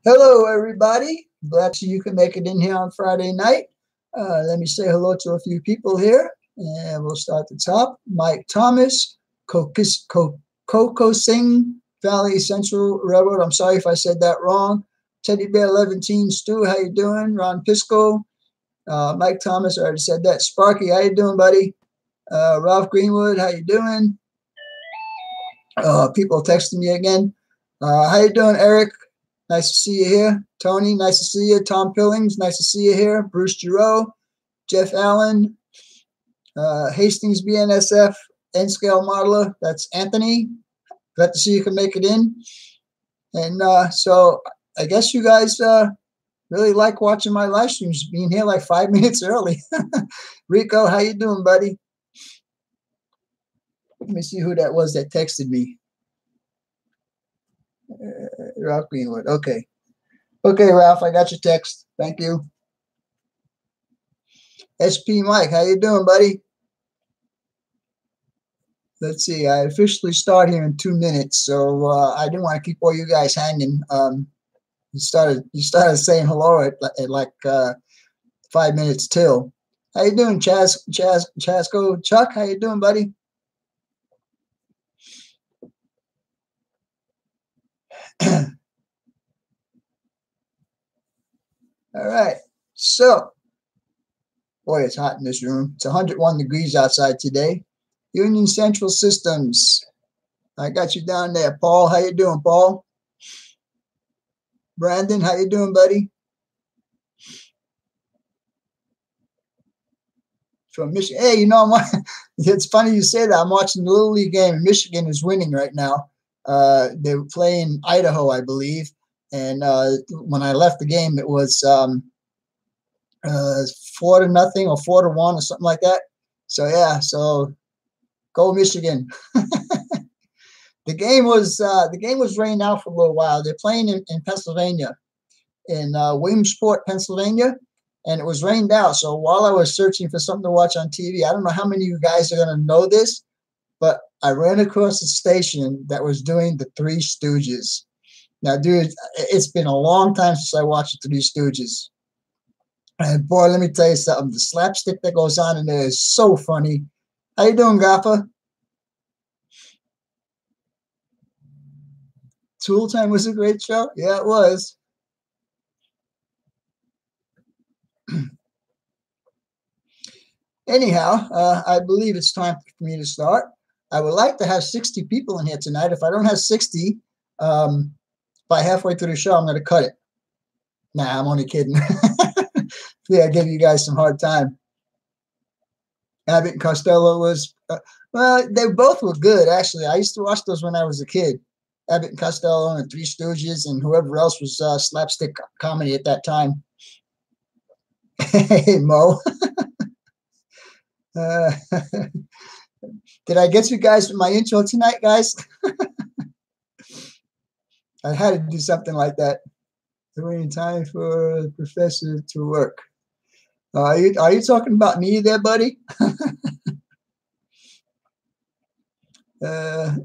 Hello, everybody. Glad to see you can make it in here on Friday night. Let me say hello to a few people here, and we'll start at the top. Mike Thomas, Coco Singh, Valley Central Railroad. I'm sorry if I said that wrong. Teddy Bear 11 Stu, how you doing? Ron Pisco, Mike Thomas, I already said that. Sparky, how you doing, buddy? Ralph Greenwood, how you doing? People texting me again. How you doing, Eric? Nice to see you here. Tony, nice to see you. Tom Pillings, nice to see you here. Bruce Giroux, Jeff Allen, Hastings BNSF, N-Scale Modeler. That's Anthony. Glad to see you can make it in. And so I guess you guys really like watching my live streams, being here like 5 minutes early. Rico, how you doing, buddy? Let me see who that was that texted me. Ralph Greenwood. Okay. Okay, Ralph, I got your text. Thank you. SP Mike, how you doing, buddy? Let's see. I officially start here in 2 minutes, so I didn't want to keep all you guys hanging. You started saying hello at like 5 minutes till. How you doing, Chasco? Chuck, how you doing, buddy? All right, so, boy, it's hot in this room. It's 101 degrees outside today. Union Central Systems. I got you down there. Paul, how you doing, Paul? Brandon, how you doing, buddy? From Michigan. Hey, you know, it's funny you say that. I'm watching the Little League game. Michigan is winning right now. They're playing Idaho, I believe. And when I left the game, it was 4-0 or 4-1 or something like that. So yeah, so go Michigan. The game was rained out for a little while. They're playing in Pennsylvania, in Williamsport, Pennsylvania, and it was rained out. So while I was searching for something to watch on TV, I don't know how many of you guys are going to know this, but I ran across a station that was doing the Three Stooges. Now, dude, it's been a long time since I watched the Three Stooges. And boy, let me tell you something. The slapstick that goes on in there is so funny. How you doing, Gaffa? Tool Time was a great show. Yeah, it was. Anyhow, I believe it's time for me to start. I would like to have 60 people in here tonight. If I don't have 60, by halfway through the show, I'm going to cut it. Nah, I'm only kidding. Yeah, I gave you guys some hard time. Abbott and Costello was, well, they both were good, actually. I used to watch those when I was a kid. Abbott and Costello and Three Stooges and whoever else was slapstick comedy at that time. Hey, Mo. Did I get you guys with my intro tonight, guys? I had to do something like that. Waiting time for the professor to work. Are you talking about me there, buddy? All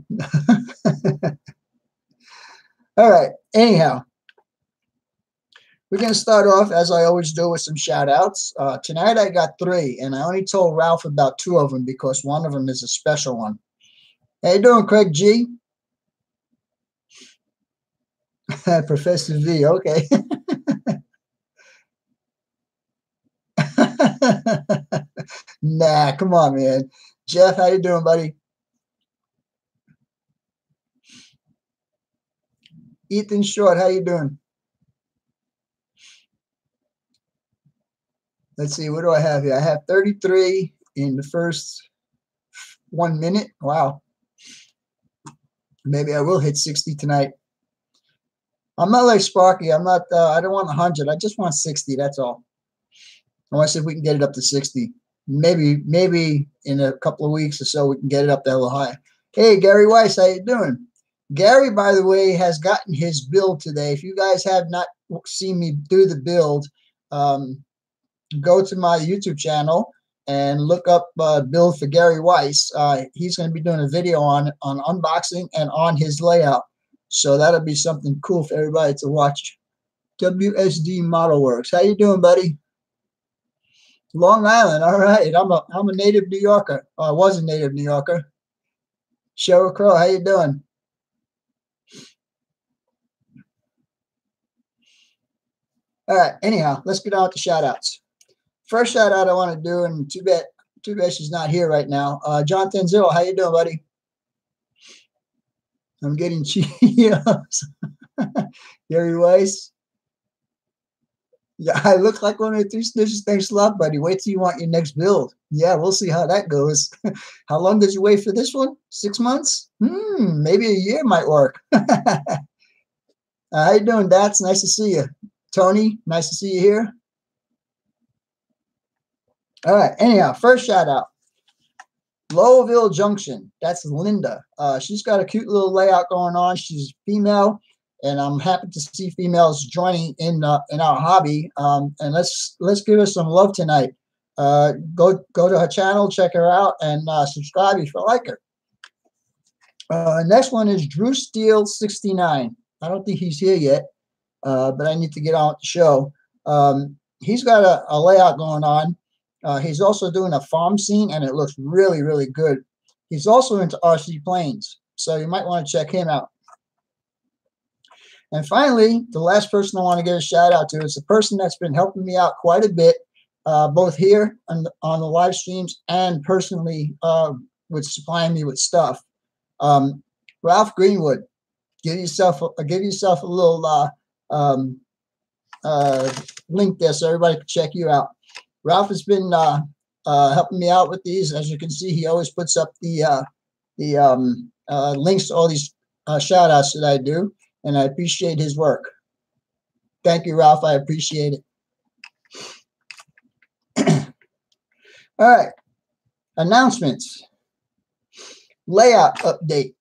right. Anyhow, we're going to start off, as I always do, with some shout-outs. Tonight I got 3, and I only told Ralph about 2 of them because one of them is a special one. How you doing, Craig G? Professor V, okay. Nah, come on, man. Jeff, how you doing, buddy? Ethan Short, how you doing? Let's see, what do I have here? I have 33 in the first 1 minute. Wow. Maybe I will hit 60 tonight. I'm not like Sparky. I don't want 100. I just want 60. That's all. I want to see if we can get it up to 60. Maybe in a couple of weeks or so we can get it up that little high. Hey, Gary Weiss, how you doing? Gary, by the way, has gotten his build today. If you guys have not seen me do the build, go to my YouTube channel and look up build for Gary Weiss. He's going to be doing a video on unboxing and on his layout. So that'll be something cool for everybody to watch. WSD Model Works. How you doing, buddy? Long Island. All right. I'm a native New Yorker. I was a native New Yorker. Cheryl Crow, how you doing? All right. Anyhow, let's get on with the shout outs. First shout out I want to do, and too bad she's not here right now. John Tenzil, how you doing, buddy? I'm getting Cheetos. Gary Weiss. Yeah, I look like one of the three snitches. Thanks a lot, buddy. Wait till you want your next build. Yeah, we'll see how that goes. How long did you wait for this one? 6 months? Maybe a year might work. How you doing, Dats? Nice to see you. Tony, nice to see you here. All right. Anyhow, first shout out. Lowville Junction. That's Linda. She's got a cute little layout going on. She's female, and I'm happy to see females joining in our hobby. And let's give her some love tonight. Go to her channel, check her out, and subscribe if you like her. Next one is Drew Steele 69. I don't think he's here yet, but I need to get on with the show. He's got a layout going on. He's also doing a farm scene, and it looks really, really good. He's also into RC planes, so you might want to check him out. And finally, the last person I want to give a shout out to is the person that's been helping me out quite a bit, both here on the live streams and personally with supplying me with stuff. Ralph Greenwood, give yourself a little link there so everybody can check you out. Ralph has been helping me out with these. As you can see, he always puts up the links to all these shout outs that I do, and I appreciate his work. Thank you, Ralph. I appreciate it. All right. Announcements. Layout update.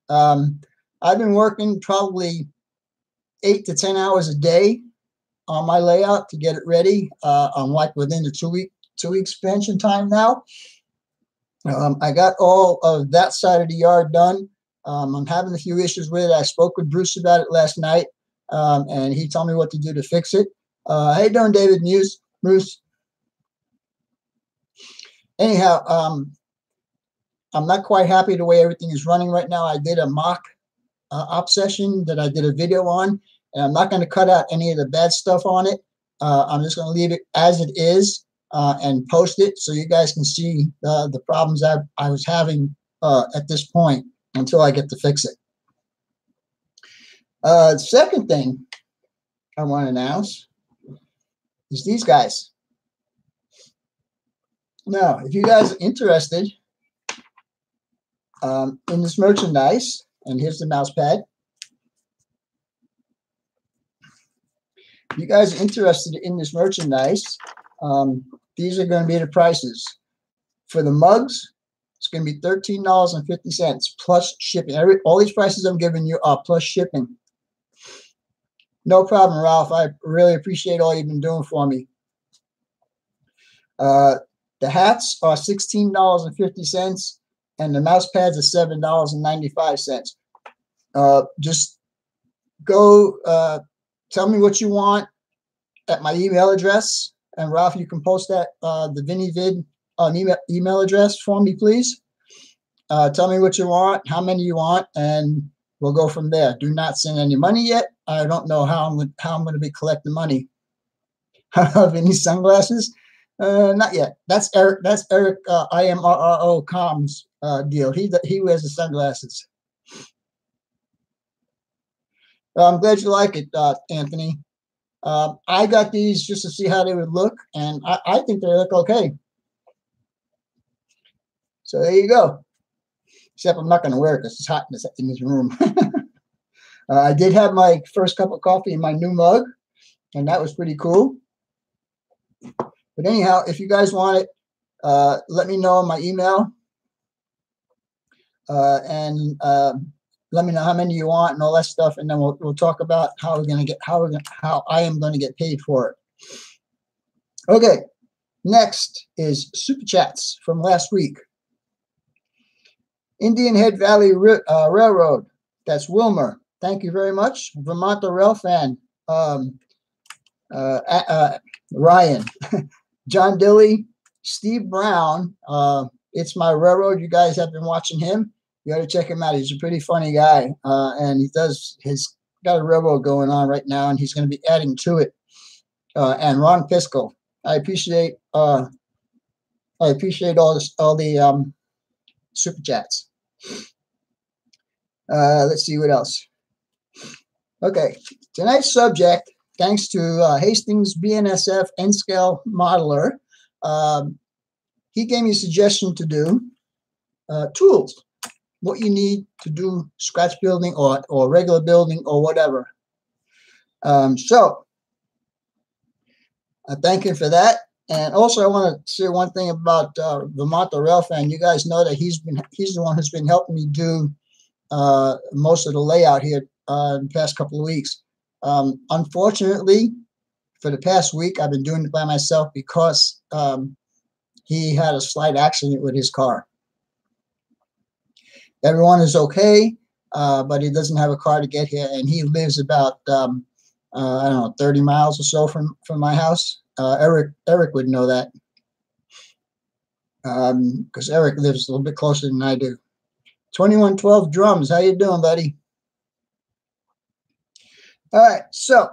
I've been working probably 8 to 10 hours a day on my layout to get it ready. I'm like within the 2 week expansion time now. I got all of that side of the yard done. I'm having a few issues with it. I spoke with Bruce about it last night, and he told me what to do to fix it. How you doing, David Muse? Bruce? Anyhow, I'm not quite happy the way everything is running right now. I did a mock op session that I did a video on, and I'm not going to cut out any of the bad stuff on it. I'm just going to leave it as it is and post it so you guys can see the problems I was having at this point until I get to fix it. The second thing I want to announce is these guys. Now, if you guys are interested in this merchandise, and here's the mouse pad. If you guys are interested in this merchandise, these are going to be the prices. For the mugs, it's going to be $13.50 plus shipping. All these prices I'm giving you are plus shipping. No problem, Ralph. I really appreciate all you've been doing for me. The hats are $16.50, and the mouse pads are $7.95. Just go tell me what you want at my email address, and Ralph, you can post that the Vinny Vid email address for me, please. Tell me what you want, how many you want, and we'll go from there. Do not send any money yet. I don't know how I'm going to be collecting money. Vinny sunglasses? Not yet. That's Eric. That's Eric. IMRRO comms deal. He wears the sunglasses. I'm glad you like it, Anthony. I got these just to see how they would look, and I think they look okay. So there you go. Except I'm not going to wear it because it's hot in this room. I did have my first cup of coffee in my new mug, and that was pretty cool. But anyhow, if you guys want it, let me know on my email, and let me know how many you want and all that stuff, and then we'll talk about how I am going to get paid for it. Okay, next is super chats from last week. Indian Head Valley Railroad. That's Wilmer. Thank you very much, Vermont the Rail fan. Ryan, John Dilly, Steve Brown. It's My Railroad. You guys have been watching him. You got to check him out. He's a pretty funny guy, and he's got a railroad going on right now, and he's going to be adding to it. And Ron Pisco. I appreciate all the super chats. Let's see what else. Okay, tonight's subject, thanks to Hastings BNSF N-Scale Modeler, he gave me a suggestion to do tools, what you need to do scratch building or regular building or whatever. So I thank him for that. And also I want to say one thing about Vermont the Rail Fan. You guys know that he's the one who's been helping me do most of the layout here in the past couple of weeks. Unfortunately, for the past week, I've been doing it by myself because he had a slight accident with his car. Everyone is okay, but he doesn't have a car to get here, and he lives about I don't know, 30 miles or so from my house. Eric would know that because Eric lives a little bit closer than I do. 2112 Drums, how you doing, buddy? All right, so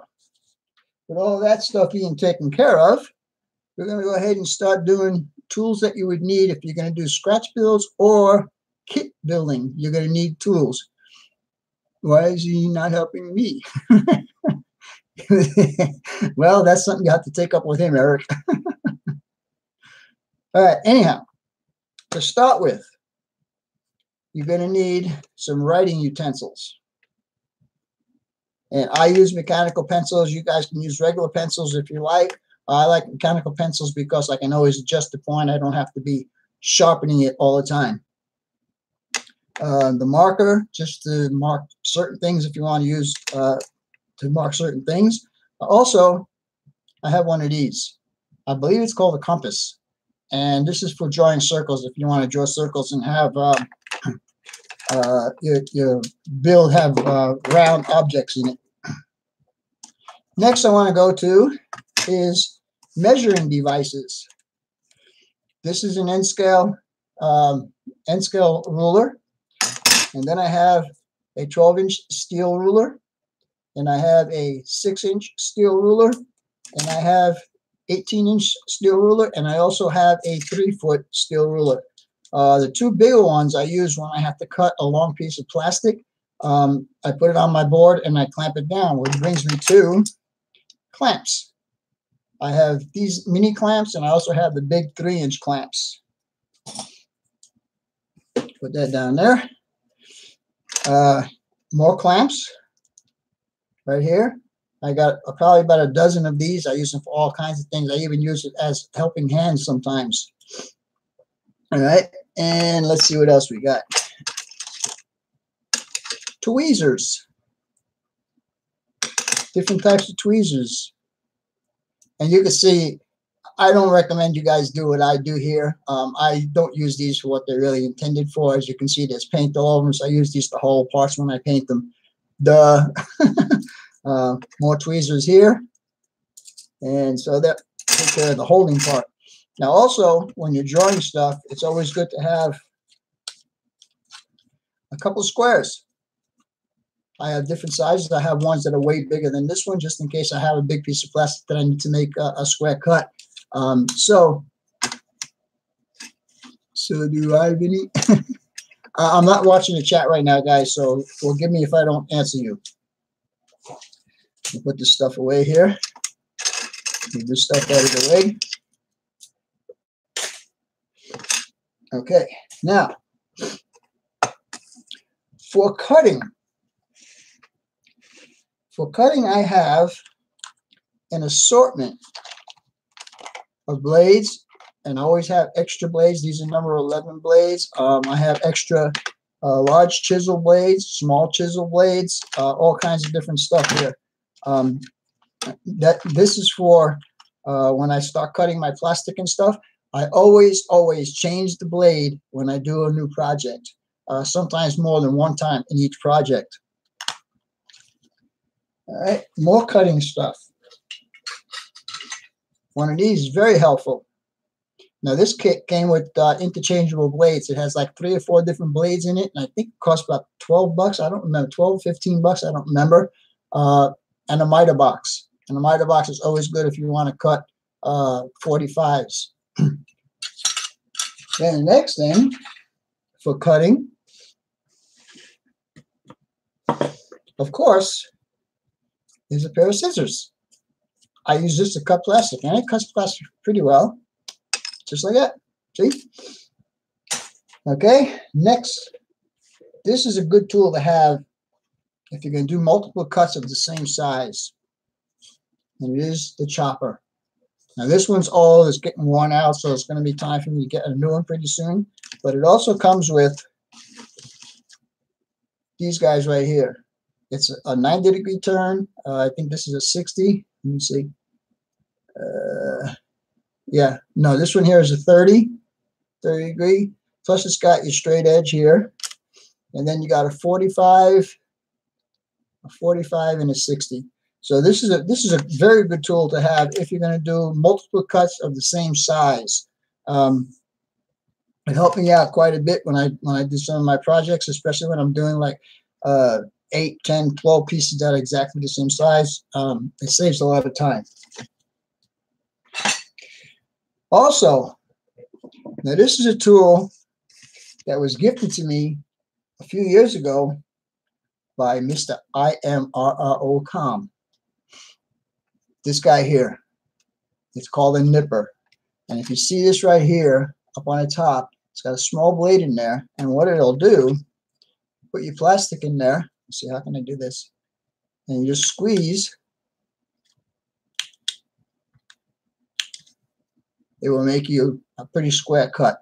with all that stuff being taken care of, we're going to go ahead and start doing tools that you would need if you're going to do scratch builds or kit building. You're going to need tools. Why is he not helping me? Well, that's something you have to take up with him, Eric. All right, anyhow, to start with, you're going to need some writing utensils. And I use mechanical pencils. You guys can use regular pencils if you like. I like mechanical pencils because I can always adjust the point. I don't have to be sharpening it all the time. The marker, just to mark certain things if you want to use to mark certain things. Also, I have one of these. I believe it's called a compass. And this is for drawing circles if you want to draw circles and have your build have round objects in it. Next I want to go to is measuring devices. This is an N-scale ruler. And then I have a 12-inch steel ruler. And I have a 6-inch steel ruler. And I have 18-inch steel ruler. And I also have a 3-foot steel ruler. The two bigger ones I use when I have to cut a long piece of plastic. I put it on my board and I clamp it down, which brings me to clamps. I have these mini clamps and I also have the big 3-inch clamps. Put that down there. More clamps right here. I got probably about a dozen of these. I use them for all kinds of things. I even use it as helping hands sometimes. All right, and let's see what else we got. Tweezers. Different types of tweezers. And you can see, I don't recommend you guys do what I do here. I don't use these for what they're really intended for. As you can see, there's paint all over them, so I use these to hold parts when I paint them. Duh. More tweezers here. And so that takes care of the holding part. Now also, when you're drawing stuff, it's always good to have a couple squares. I have different sizes. I have ones that are way bigger than this one, just in case I have a big piece of plastic that I need to make a square cut. So do I, Vinny? I'm not watching the chat right now, guys, so forgive me if I don't answer you. I'll put this stuff away here. Move this stuff out of the way. Okay, now for cutting. For cutting, I have an assortment of blades, and I always have extra blades. These are number 11 blades. I have extra large chisel blades, small chisel blades, all kinds of different stuff here. This is for when I start cutting my plastic and stuff. I always change the blade when I do a new project, sometimes more than one time in each project. All right, more cutting stuff. One of these is very helpful. Now, this kit came with interchangeable blades. It has like 3 or 4 different blades in it, and I think it cost about $12. I don't remember, 12, 15 bucks. I don't remember. And a miter box. And a miter box is always good if you want to cut 45s. Then the next thing for cutting, of course, is a pair of scissors. I use this to cut plastic, and it cuts plastic pretty well. Just like that. See? Okay, next. This is a good tool to have if you're going to do multiple cuts of the same size. And it is the chopper. Now this one's old, it's getting worn out, so it's going to be time for me to get a new one pretty soon. But it also comes with these guys right here. It's a 90-degree turn. I think this is a 60. Let me see. Yeah, no, this one here is a 30 degree. Plus it's got your straight edge here. And then you got a 45, and a 60. So this is a very good tool to have if you're going to do multiple cuts of the same size. It helped me out quite a bit when I do some of my projects, especially when I'm doing like 8, 10, 12 pieces that are exactly the same size. It saves a lot of time. Also, now this is a tool that was gifted to me a few years ago by Mr. IMRRO.com. This guy here, it's called a nipper. And if you see this right here up on the top, it's got a small blade in there. And what it'll do, put your plastic in there. Let's see, how can I do this? And you just squeeze. It will make you a pretty square cut.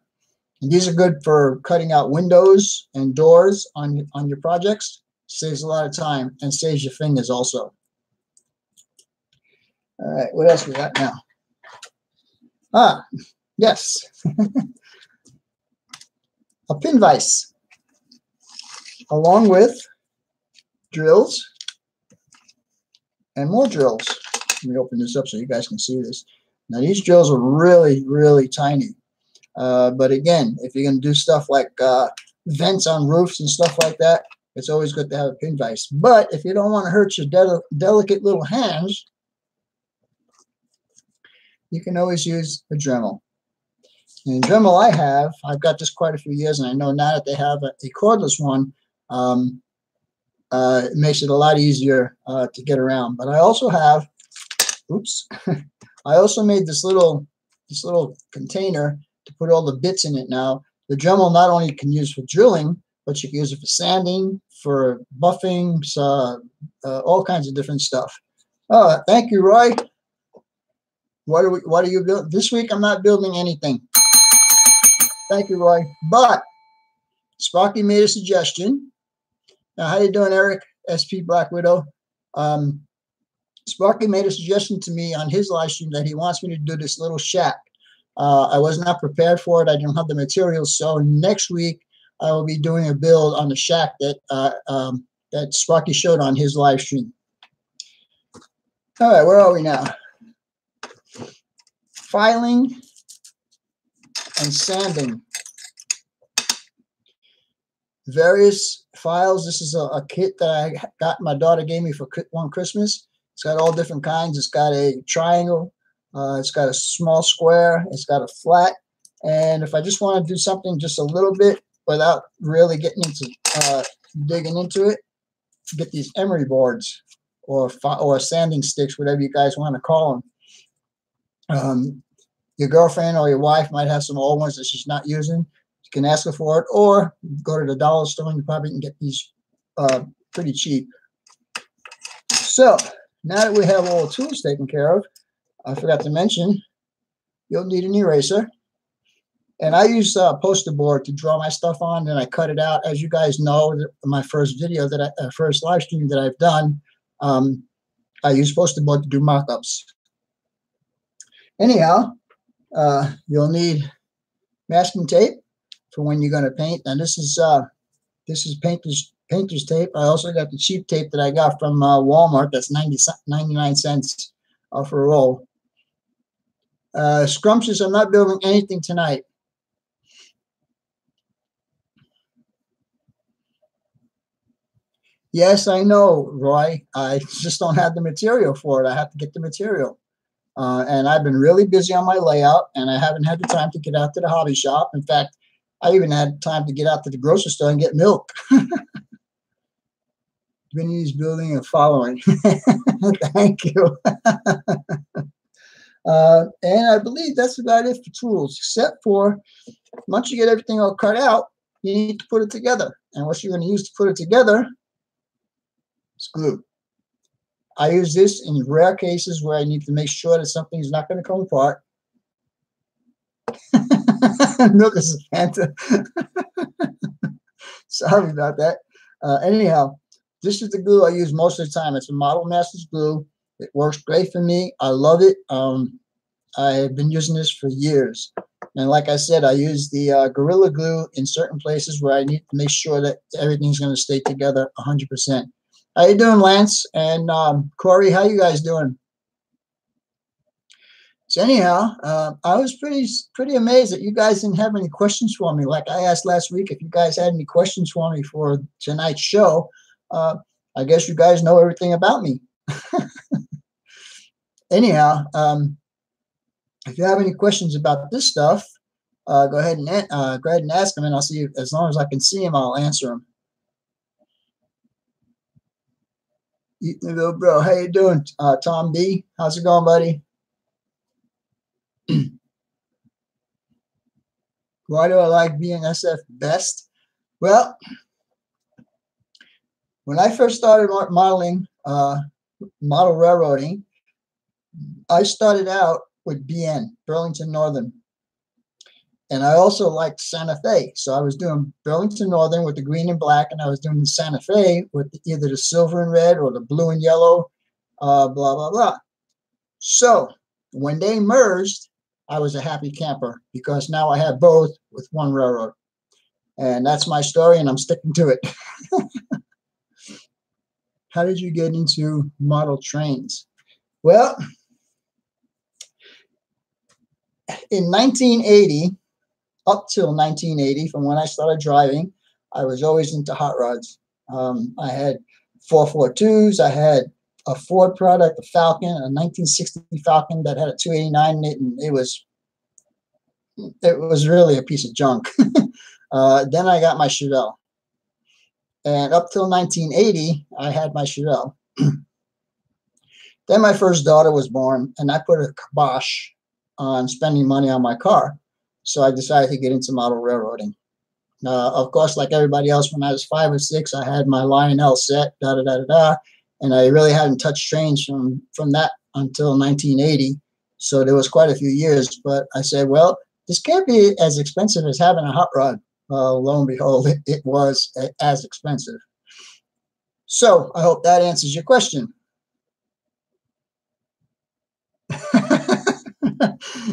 And these are good for cutting out windows and doors on your projects. Saves a lot of time and saves your fingers also. All right, what else we got now? Ah, yes. A pin vise, along with drills and more drills. Let me open this up so you guys can see this. Now, these drills are really, really tiny. But again, if you're going to do stuff like vents on roofs and stuff like that, it's always good to have a pin vise. But if you don't want to hurt your delicate little hands, you can always use a Dremel. And the Dremel I've got this quite a few years, and I know now that they have a cordless one, it makes it a lot easier to get around. But I also have, oops, I also made this little container to put all the bits in it now. The Dremel not only can use for drilling, but you can use it for sanding, for buffing, all kinds of different stuff. Thank you, Roy. What are you building? This week I'm not building anything. Thank you, Roy. But Sparky made a suggestion. Now, how you doing, Eric? SP Black Widow. Sparky made a suggestion to me on his live stream that he wants me to do this little shack. I was not prepared for it. I didn't have the materials. So next week I will be doing a build on the shack that Sparky showed on his live stream. All right, where are we now? Filing and sanding. Various files. This is a kit that I got. My daughter gave me for one Christmas. It's got all different kinds. It's got a triangle. It's got a small square. It's got a flat. And if I just want to do something just a little bit without really getting into digging into it, get these emery boards or sanding sticks, whatever you guys want to call them. Your girlfriend or your wife might have some old ones that she's not using. You can ask her for it, or go to the dollar store and you probably can get these pretty cheap. So now that we have all the tools taken care of, I forgot to mention, you'll need an eraser. And I use poster board to draw my stuff on, and I cut it out. As you guys know, my first video first live stream that I've done, I use poster board to do mock-ups. Anyhow, you'll need masking tape for when you're going to paint. And this is painter's tape. I also got the cheap tape that I got from Walmart. That's 99 cents for a roll. Scrumptious, I'm not building anything tonight. Yes, I know, Roy. I just don't have the material for it. I have to get the material. And I've been really busy on my layout, and I haven't had the time to get out to the hobby shop. In fact, I even had time to get out to the grocery store and get milk. Vinny's building and following. Thank you. And I believe that's about it for tools, except for once you get everything all cut out, you need to put it together. And what you're going to use to put it together is glue. I use this in rare cases where I need to make sure that something is not going to come apart. Milk is a Fanta. Sorry about that. Anyhow, this is the glue I use most of the time. It's a Model Masters glue. It works great for me. I love it. I've been using this for years. And like I said, I use the Gorilla Glue in certain places where I need to make sure that everything's going to stay together 100%. How you doing, Lance? And Corey, how you guys doing? So anyhow, I was pretty amazed that you guys didn't have any questions for me. Like I asked last week, if you guys had any questions for me for tonight's show, I guess you guys know everything about me. Anyhow, if you have any questions about this stuff, go ahead and ask them, and I'll see. As long as I can see them, I'll answer them. Little bro, how you doing, Tom B? How's it going, buddy? Why do I like BNSF best? Well, when I first started modeling, model railroading, I started out with BN, Burlington Northern. And I also liked Santa Fe. So I was doing Burlington Northern with the green and black, and I was doing the Santa Fe with either the silver and red or the blue and yellow, blah, blah, blah. So when they merged, I was a happy camper because now I have both with one railroad. And that's my story, and I'm sticking to it. How did you get into model trains? Well, in 1980, up till 1980, from when I started driving, I was always into hot rods. I had 442s. I had a Ford product, a Falcon, a 1960 Falcon that had a 289 in it, and it was really a piece of junk. Then I got my Chevelle. And up till 1980, I had my Chevelle. Then my first daughter was born, and I put a kibosh on spending money on my car. So I decided to get into model railroading. Of course, like everybody else, when I was 5 or 6, I had my Lionel set, and I really hadn't touched trains from that until 1980. So there was quite a few years. But I said, well, this can't be as expensive as having a hot rod. Lo and behold, it was as expensive. So I hope that answers your question.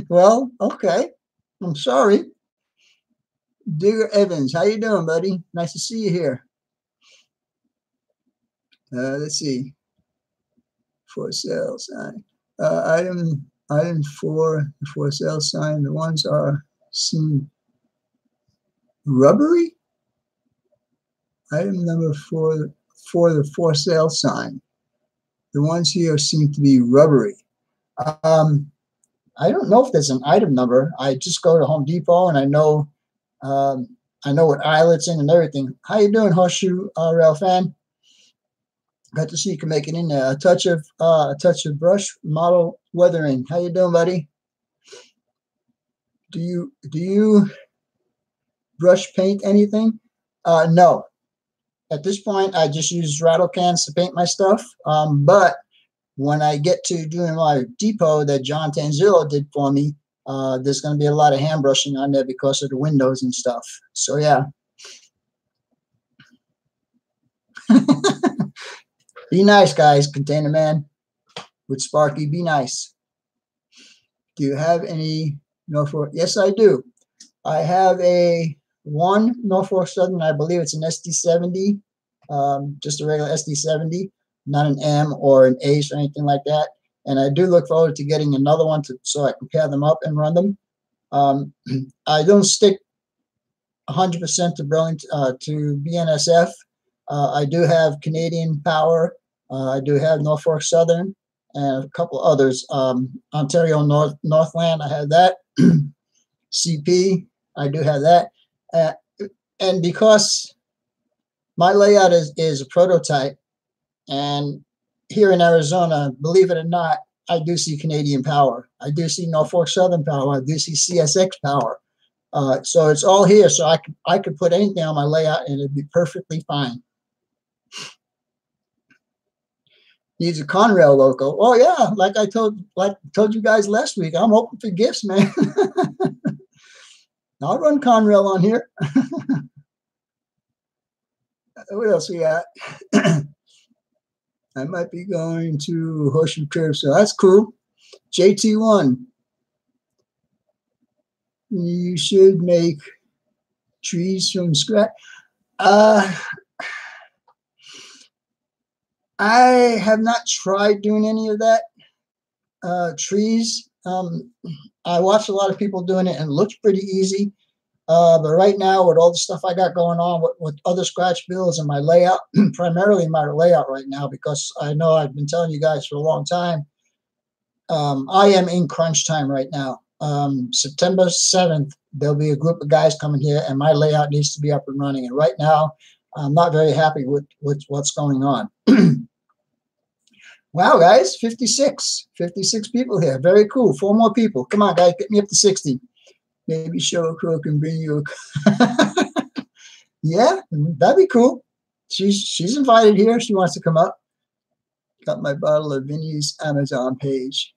Well, okay. I'm sorry. Digger Evans, how you doing, buddy? Nice to see you here. Let's see. For sale sign. Item 4, for sale sign. The ones are seem rubbery. Item number 4 for the for sale sign. The ones here seem to be rubbery. I don't know if there's an item number. I just go to Home Depot and I know what aisle it's in and everything. How you doing, Horseshoe Rail fan? Got to see you can make it in there. A touch of brush model weathering. How you doing, buddy? Do you brush paint anything? No. At this point, I just use rattle cans to paint my stuff. But when I get to doing my depot that John Tanzillo did for me, there's going to be a lot of hand brushing on there because of the windows and stuff. So, yeah. Be nice, guys. Container Man with Sparky. Be nice. Do you have any Norfolk? Yes, I do. I have one Norfolk Southern. I believe it's an SD70, just a regular SD70. Not an M or an Ace or anything like that. and I do look forward to getting another one so I can pair them up and run them. I don't stick 100% to Burlington to BNSF. I do have Canadian Power. I do have Norfolk Southern and a couple others. Ontario Northland, I have that. CP, I do have that. And because my layout is a prototype, and here in Arizona, believe it or not, I do see Canadian Power. I do see Norfolk Southern Power. I do see CSX Power. So it's all here. So I could put anything on my layout and it'd be perfectly fine. Needs a Conrail loco. Oh yeah, like I told you guys last week, I'm open for gifts, man. I'll run Conrail on here. What else we got? I might be going to Horseshoe Curve, so that's cool. JT1. You should make trees from scratch. I have not tried doing any of that. Trees. I watched a lot of people doing it and it looks pretty easy. But right now, with all the stuff I got going on with other scratch builds and my layout, primarily my layout right now, because I know I've been telling you guys for a long time, I am in crunch time right now. September 7th, there'll be a group of guys coming here and my layout needs to be up and running. And right now, I'm not very happy with what's going on. Wow, guys, 56 people here. Very cool. 4 more people. Come on, guys, get me up to 60. Maybe Cheryl Crow can bring you a yeah, that'd be cool. She's invited here. She wants to come up. Got my bottle of Vinny's Amazon page.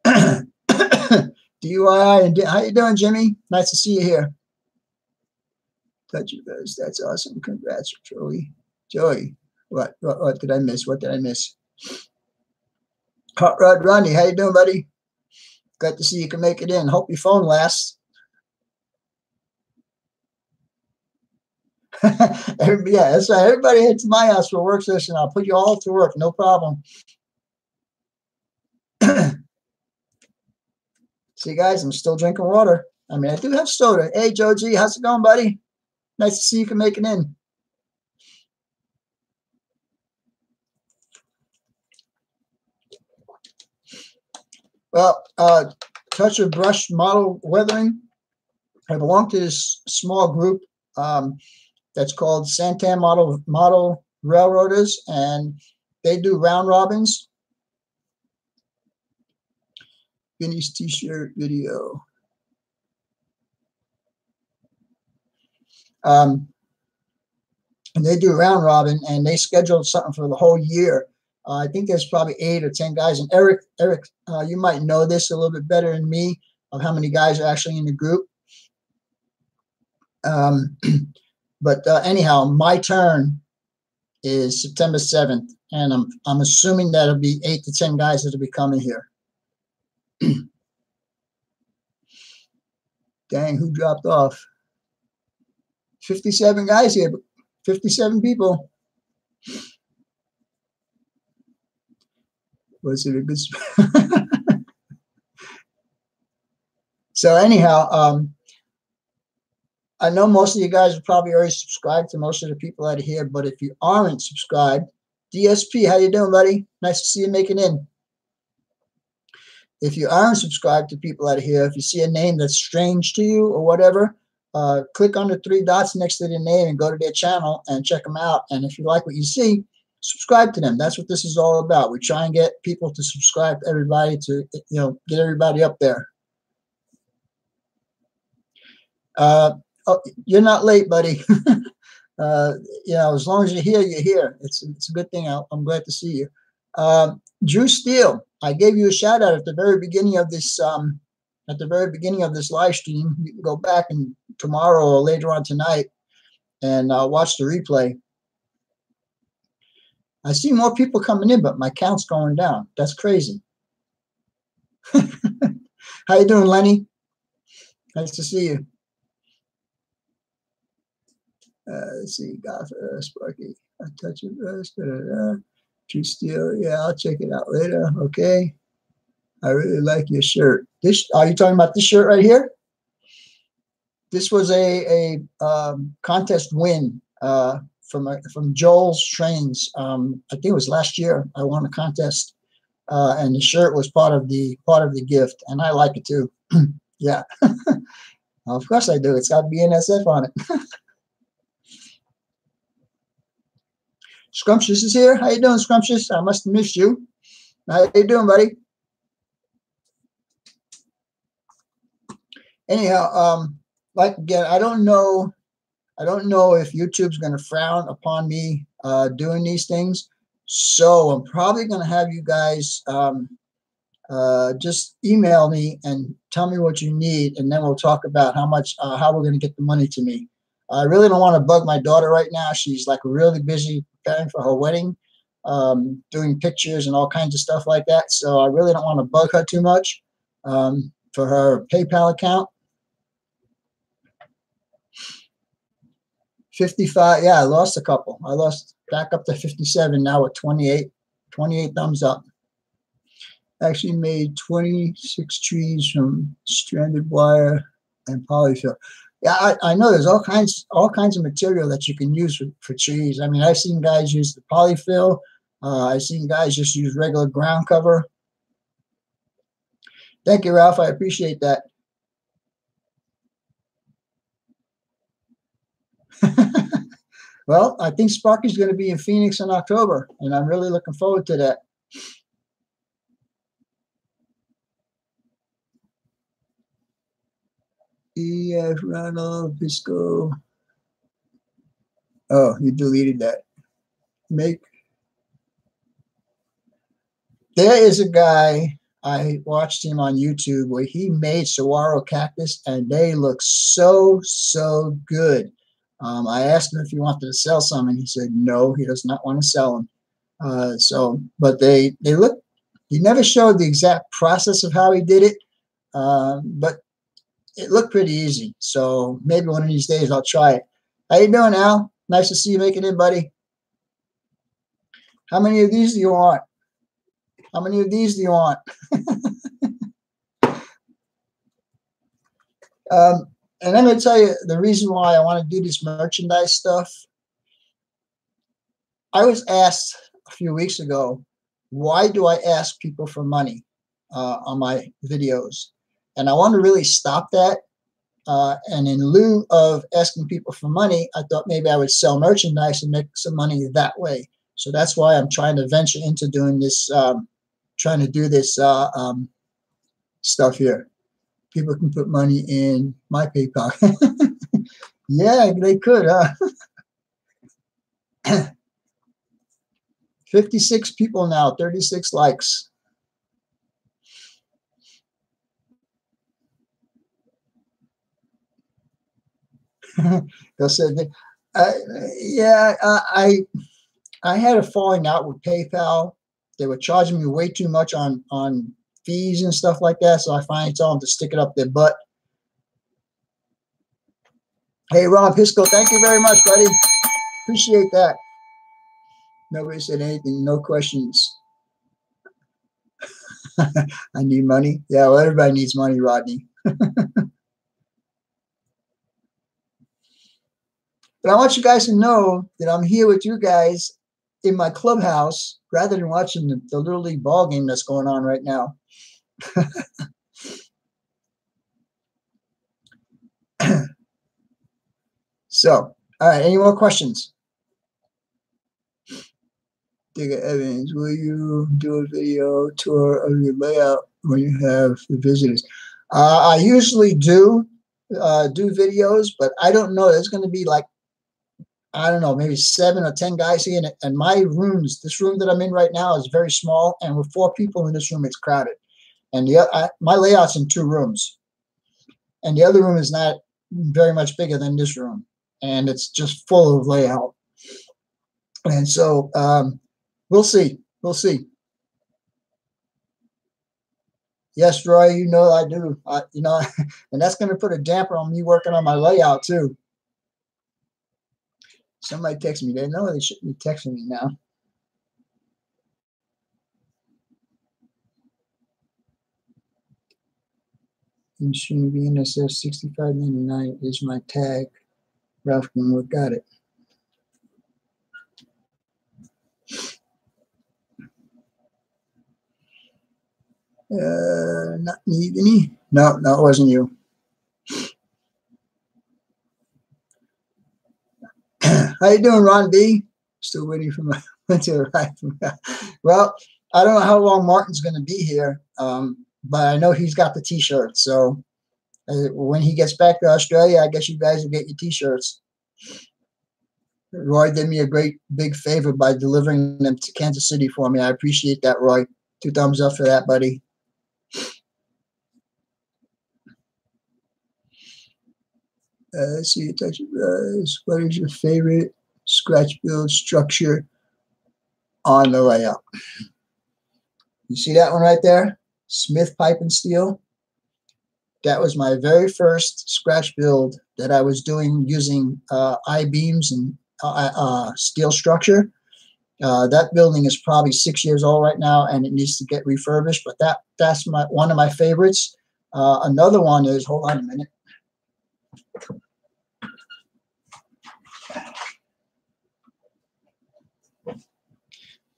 DUI, and how you doing, Jimmy? Nice to see you here. Touch you guys. That's awesome. Congrats, Joey. What did I miss? What did I miss? Hot Rod Ronnie, how you doing, buddy? Glad to see you can make it in. Hope your phone lasts. Yeah, that's right. Everybody head to my house for a work session. I'll put you all to work. No problem. See, guys, I'm still drinking water. I mean, I do have soda. Hey, Joe G, how's it going, buddy? Nice to see you can make it in. Well, Touch of Brush Model Weathering. I belong to this small group that's called Santan Model Railroaders, and they do round robins. Vinny's t-shirt video. And they do round robin, and they scheduled something for the whole year. I think there's probably 8 or 10 guys. And Eric, you might know this a little bit better than me of how many guys are actually in the group. But anyhow, my turn is September 7th, and I'm assuming that'll be 8 to 10 guys that'll be coming here. Dang, who dropped off? 57 guys here, 57 people. Was it a good? So anyhow, I know most of you guys are probably already subscribed to most of the people out of here, but if you aren't subscribed, DSP, how you doing, buddy? Nice to see you making in. If you aren't subscribed to people out of here, if you see a name that's strange to you or whatever, click on the 3 dots next to their name and go to their channel and check them out. And if you like what you see, subscribe to them. That's what this is all about. We try and get people to subscribe to everybody to, get everybody up there. Oh, you're not late, buddy. As long as you're here, you're here. It's a good thing. I'm glad to see you. Drew Steele, I gave you a shout out at the very beginning of this live stream. You can go back and tomorrow or later on tonight and watch the replay. I see more people coming in, but my count's going down. That's crazy. How you doing, Lenny? Nice to see you. Let's see, Sparky. I touch it. True Steel. Yeah, I'll check it out later. Okay. I really like your shirt. This, are you talking about this shirt right here? This was a contest win from Joel's Trains. I think it was last year. I won a contest, and the shirt was part of the gift, and I like it too. Yeah, of course I do. It's got BNSF on it. Scrumptious is here. How you doing, Scrumptious? I must have missed you. How you doing, buddy? Anyhow, like again, I don't know if YouTube's going to frown upon me doing these things. So I'm probably going to have you guys just email me and tell me what you need, and then we'll talk about how we're going to get the money to me. I really don't want to bug my daughter right now. She's like really busy preparing for her wedding, doing pictures and all kinds of stuff like that. So I really don't want to bug her too much for her PayPal account. 55. Yeah, I lost a couple. I lost back up to 57 now with 28 thumbs up. Actually made 26 trees from stranded wire and polyfill. Yeah, I know there's all kinds of material that you can use for trees. I mean, I've seen guys use the polyfill. I've seen guys just use regular ground cover. Thank you, Ralph. I appreciate that. Well, I think Sparky's going to be in Phoenix in October, and I'm really looking forward to that. EF Ronald Pisco. Oh, you deleted that. There is a guy, I watched him on YouTube where he made saguaro cactus, and they look so good. I asked him if he wanted to sell some, and he said no, he does not want to sell them. But they look. He never showed the exact process of how he did it, but it looked pretty easy. So maybe one of these days I'll try it. How you doing, Al? Nice to see you making it, buddy. How many of these do you want? How many of these do you want? And I'm going to tell you the reason why I want to do this merchandise stuff. I was asked a few weeks ago, why do I ask people for money on my videos? And I want to really stop that. And in lieu of asking people for money, I thought maybe I would sell merchandise and make some money that way. So that's why I'm trying to venture into doing this, trying to do this stuff here. People can put money in my PayPal. Yeah, they could, huh? 56 people now, 36 likes. They said, yeah, I had a falling out with PayPal. They were charging me way too much on fees and stuff like that, so I finally told them to stick it up their butt. Hey, Ron Pisco, thank you very much, buddy. Appreciate that. Nobody said anything, no questions. I need money. Yeah, well, everybody needs money, Rodney. But I want you guys to know that I'm here with you guys in my clubhouse rather than watching the Little League ball game that's going on right now. So, all right, any more questions? Digger Evans, will you do a video tour of your layout when you have the visitors? I usually do videos, but I don't know. There's going to be like, I don't know, maybe 7 or 10 guys here. And my rooms, this room that I'm in right now is very small. And with 4 people in this room, it's crowded. And my layout's in 2 rooms. And the other room is not very much bigger than this room. And it's just full of layout. And so we'll see. We'll see. Yes, Roy, you know I do. And that's going to put a damper on me working on my layout, too. Somebody text me. They know they shouldn't be texting me now. Machine BNSF 6599 is my tag. Ralph Grimwood, got it. Not me, Vinny. No, it wasn't you. How you doing, Ron B? Still waiting for my to arrive. Well, I don't know how long Martin's going to be here, but I know he's got the T-shirts. So when he gets back to Australia, I guess you guys will get your T-shirts. Roy did me a great big favor by delivering them to Kansas City for me. I appreciate that, Roy. 2 thumbs up for that, buddy. Let's see, touch what is your favorite scratch build structure on the layout? You see that one right there? Smith Pipe and Steel. That was my very first scratch build that I was doing using I-beams and steel structure. That building is probably 6 years old right now, and it needs to get refurbished, but that's one of my favorites. Another one is, hold on a minute.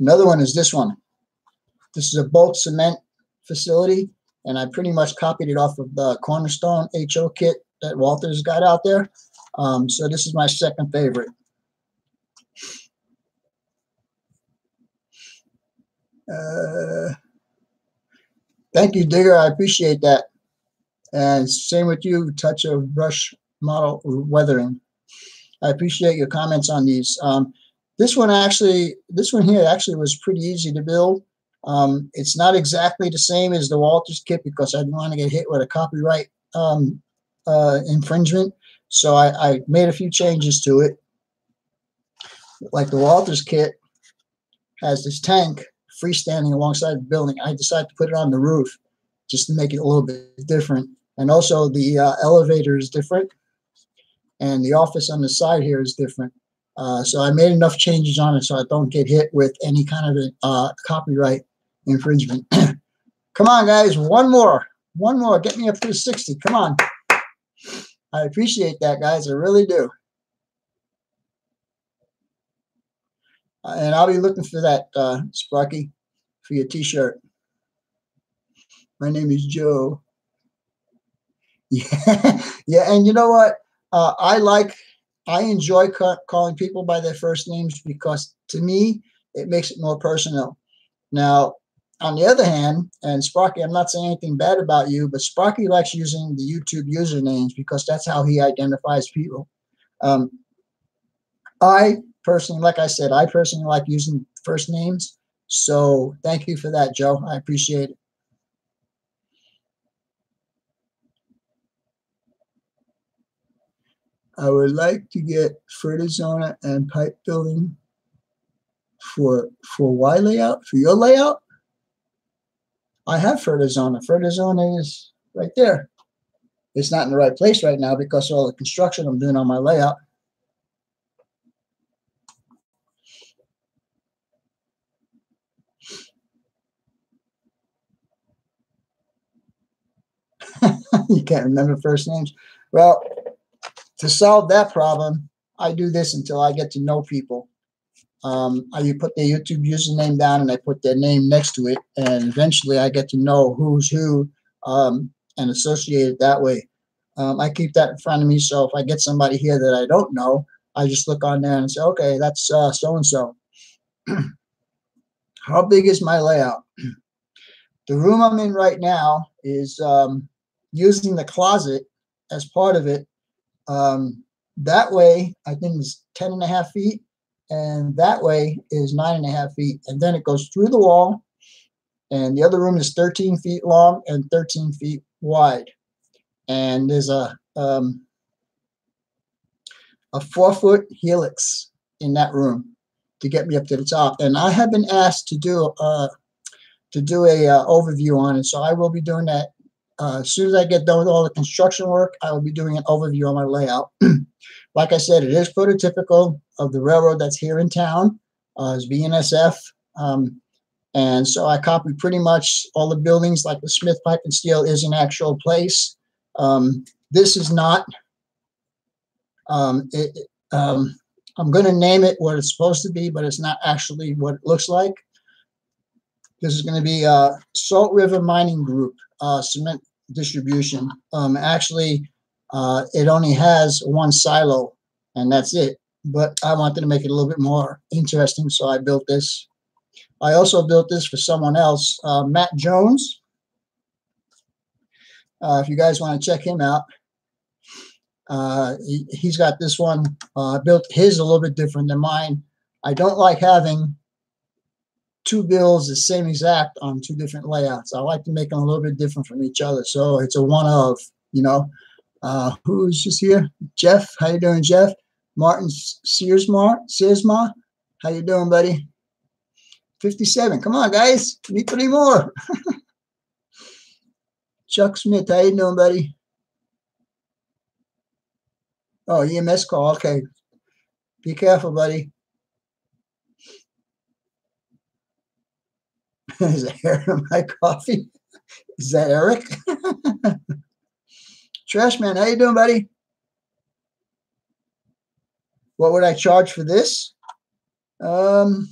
Another one is this one. This is a bulk cement facility, and I pretty much copied it off of the Cornerstone HO kit that Walter's got out there. So this is my second favorite. Thank you, Digger. I appreciate that. And same with you, touch of brush model weathering. I appreciate your comments on these. This one here actually was pretty easy to build. It's not exactly the same as the Walters kit because I didn't want to get hit with a copyright infringement. So I made a few changes to it. Like the Walters kit has this tank freestanding alongside the building. I decided to put it on the roof just to make it a little bit different. And also the elevator is different. And the office on the side here is different. So I made enough changes on it so I don't get hit with any kind of copyright infringement. Come on, guys. One more. Get me up to 60. Come on. I appreciate that, guys. I really do. And I'll be looking for that, Sparky, for your T-shirt. My name is Joe. Yeah, yeah. And you know what? I enjoy calling people by their first names because to me, it makes it more personal. Now, on the other hand, and Sparky, I'm not saying anything bad about you, but Sparky likes using the YouTube usernames because that's how he identifies people. I personally, like I said, I personally like using first names. So thank you for that, Joe. I appreciate it. I would like to get Fertizona and pipe building for Y layout, for your layout. I have Fertizona. Fertizona is right there. It's not in the right place right now because of all the construction I'm doing on my layout. You can't remember first names. Well, to solve that problem, I do this until I get to know people. I put their YouTube username down and I put their name next to it, and eventually I get to know who's who and associate it that way. I keep that in front of me, so if I get somebody here that I don't know, I just look on there and say, okay, that's so-and-so. How big is my layout? The room I'm in right now is using the closet as part of it. That way, I think it's 10.5 feet, and that way is 9.5 feet. And then it goes through the wall, and the other room is 13 feet long and 13 feet wide. And there's a 4-foot helix in that room to get me up to the top. And I have been asked to do a overview on it, so I will be doing that. As soon as I get done with all the construction work, I will be doing an overview on my layout. Like I said, it is prototypical of the railroad that's here in town, is BNSF. And so I copied pretty much all the buildings, like the Smith Pipe and Steel is an actual place. This is not. I'm going to name it what it's supposed to be, but it's not actually what it looks like. This is going to be Salt River Mining Group cement distribution. Actually, it only has one silo, and that's it. But I wanted to make it a little bit more interesting, so I built this. I also built this for someone else, Matt Jones. If you guys want to check him out, he's got this one. Built his a little bit different than mine. I don't like having two builds the same exact on two different layouts. I like to make them a little bit different from each other. So it's a one of, you know. Who's just here? Jeff, how you doing, Jeff? Martin Searsma, how you doing, buddy? 57. Come on, guys. Need 3 more. Chuck Smith, how you doing, buddy? Oh, EMS call. Okay. Be careful, buddy. Is that hair in my coffee? Is that Eric? Trash man, how you doing, buddy? What would I charge for this? The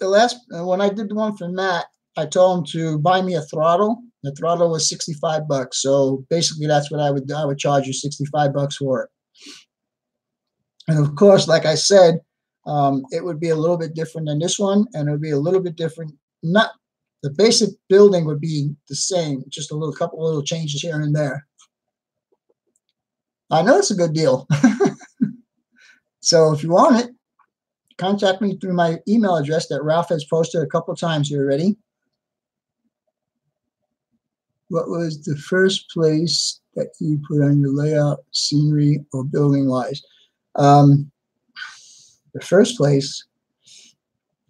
last when I did the one for Matt, I told him to buy me a throttle. The throttle was $65. So basically, that's what I would do. I would charge you $65 for it. And of course, like I said, it would be a little bit different than this one, and it would be a little bit different. Not the basic building would be the same, just a couple of little changes here and there. I know it's a good deal. So if you want it, contact me through my email address that Ralph has posted a couple of times here already. What was the first place that you put on your layout, scenery, or building-wise? The first place,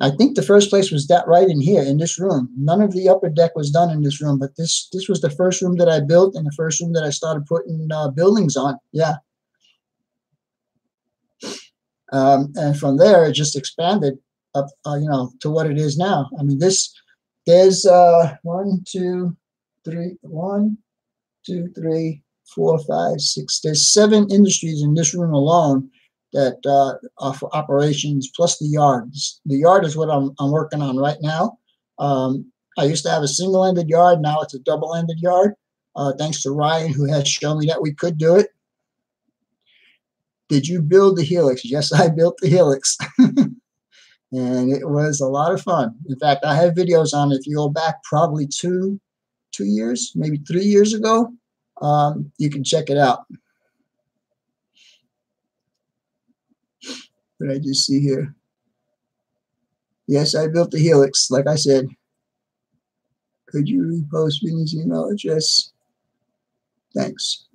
I think the first place was that right in here, in this room. None of the upper deck was done in this room, but this was the first room that I built and the first room that I started putting buildings on. Yeah. And from there, it just expanded up, you know, to what it is now. I mean, there's 1, 2, 3, 4, 5, 6. There's 7 industries in this room alone that are for operations, plus the yards. The yard is what I'm working on right now. I used to have a single-ended yard. Now it's a double-ended yard, thanks to Ryan, who has shown me that we could do it. Did you build the helix? Yes, I built the helix. And it was a lot of fun. In fact, I have videos on it. If you go back probably two years, maybe 3 years ago, you can check it out. What did I just see here? Yes, I built the helix, like I said. Could you repost Vinny's email address? Thanks.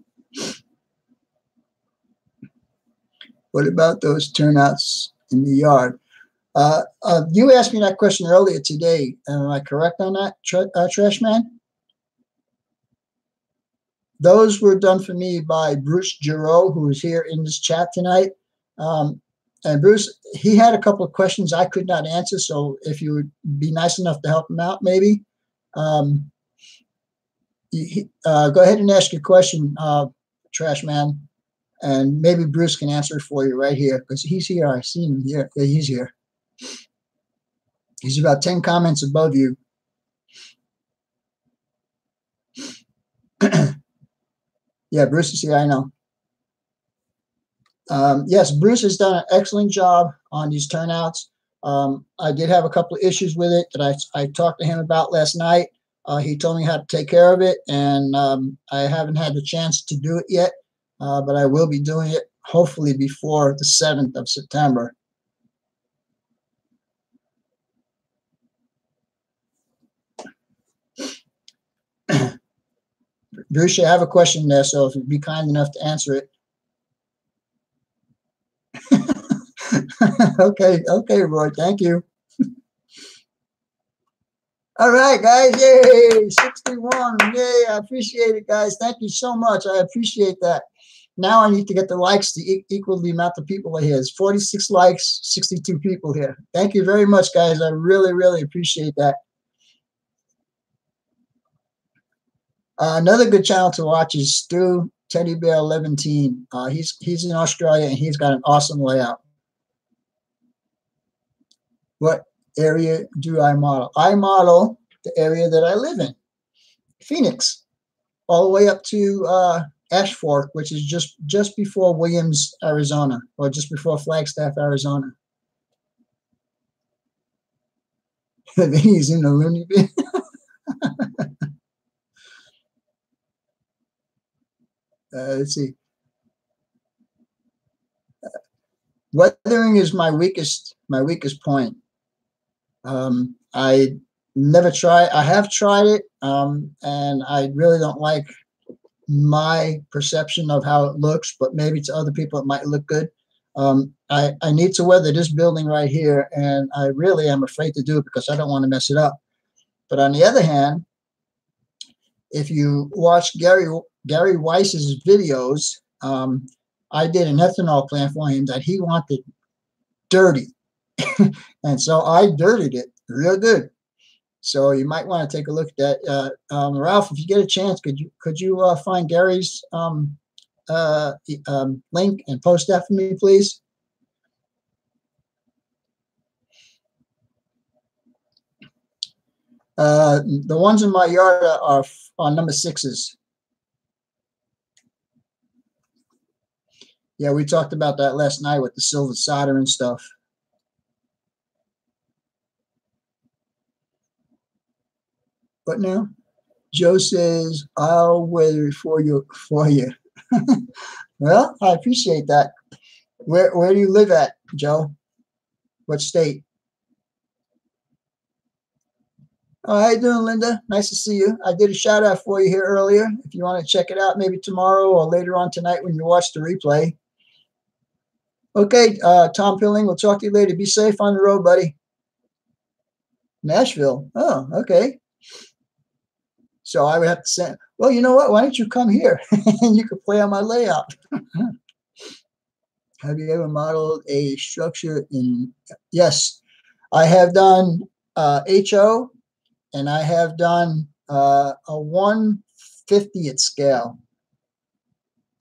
What about those turnouts in the yard? You asked me that question earlier today. Am I correct on that, Trash Man? Those were done for me by Bruce Giroux, who is here in this chat tonight. And Bruce, he had a couple of questions I could not answer, so if you would be nice enough to help him out, maybe. Go ahead and ask your question, Trash Man, and maybe Bruce can answer it for you right here, because he's here. I see him here. Yeah, he's here. He's about 10 comments above you. Yeah, Bruce is here, I know. Yes, Bruce has done an excellent job on these turnouts. I did have a couple of issues with it that I talked to him about last night. He told me how to take care of it, and I haven't had the chance to do it yet, but I will be doing it hopefully before the 7th of September. Bruce, you have a question there, so if you'd be kind enough to answer it. Okay, Roy, thank you. All right, guys, yay, 61, yay, I appreciate it, guys. Thank you so much, I appreciate that. Now I need to get the likes to equal the amount of people here. It's 46 likes, 62 people here. Thank you very much, guys. I really, really appreciate that. Another good channel to watch is Stu Teddy Bear 11. He's in Australia and he's got an awesome layout. What area do I model? I model the area that I live in, Phoenix, all the way up to Ash Fork, which is just before Williams, Arizona, or just before Flagstaff, Arizona. He's in the loony bin. Let's see. Weathering is my weakest point. I never try. I have tried it, and I really don't like my perception of how it looks, but maybe to other people it might look good. I need to weather this building right here, and I really am afraid to do it because I don't want to mess it up. But on the other hand, if you watch Gary Weiss's videos, I did an ethanol plant for him that he wanted dirty. And so I dirtied it real good. So you might want to take a look at that. Ralph, if you get a chance, could you find Gary's link and post that for me, please? The ones in my yard are number 6s. Yeah, we talked about that last night with the silver solder and stuff. What now? Joe says, I'll weather it for you. Well, I appreciate that. Where do you live at, Joe? What state? Oh, how you doing, Linda? Nice to see you. I did a shout out for you here earlier. If you want to check it out, maybe tomorrow or later on tonight when you watch the replay. Okay, Tom Pilling, we'll talk to you later. Be safe on the road, buddy. Nashville. Oh, okay. So I would have to say, well, you know what? Why don't you come here and you could play on my layout? Have you ever modeled a structure in? Yes, I have done HO, and I have done a 1/50th scale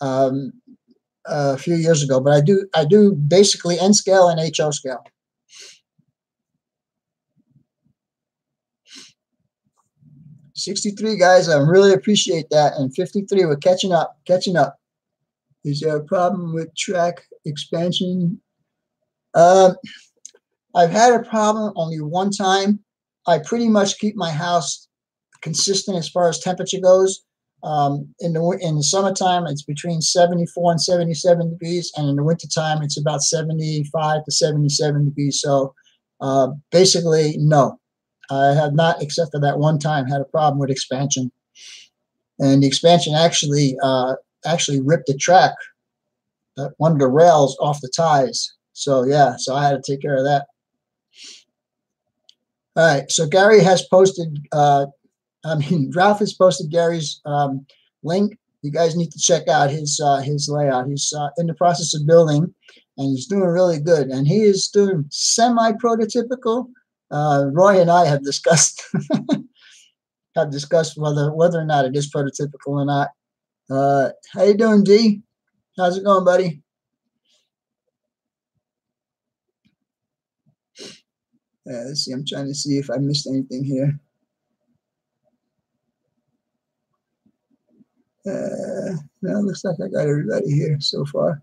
a few years ago. But I do basically N scale and HO scale. 63 guys, I really appreciate that. And 53, we're catching up. Is there a problem with track expansion? I've had a problem only one time. I pretty much keep my house consistent as far as temperature goes. In the summertime, it's between 74 and 77 degrees, and in the wintertime, it's about 75 to 77 degrees. So basically, no. I have not, except for that one time, had a problem with expansion. And the expansion actually ripped the track, one of the rails off the ties. So yeah, so I had to take care of that. All right, so Gary has posted, Ralph has posted Gary's link. You guys need to check out his layout. He's in the process of building, and he's doing really good. And he is doing semi-prototypical. Roy and I have discussed whether or not it is prototypical or not. How you doing, D? How's it going, buddy? Let's see. I'm trying to see if I missed anything here. No, looks like I got everybody here so far.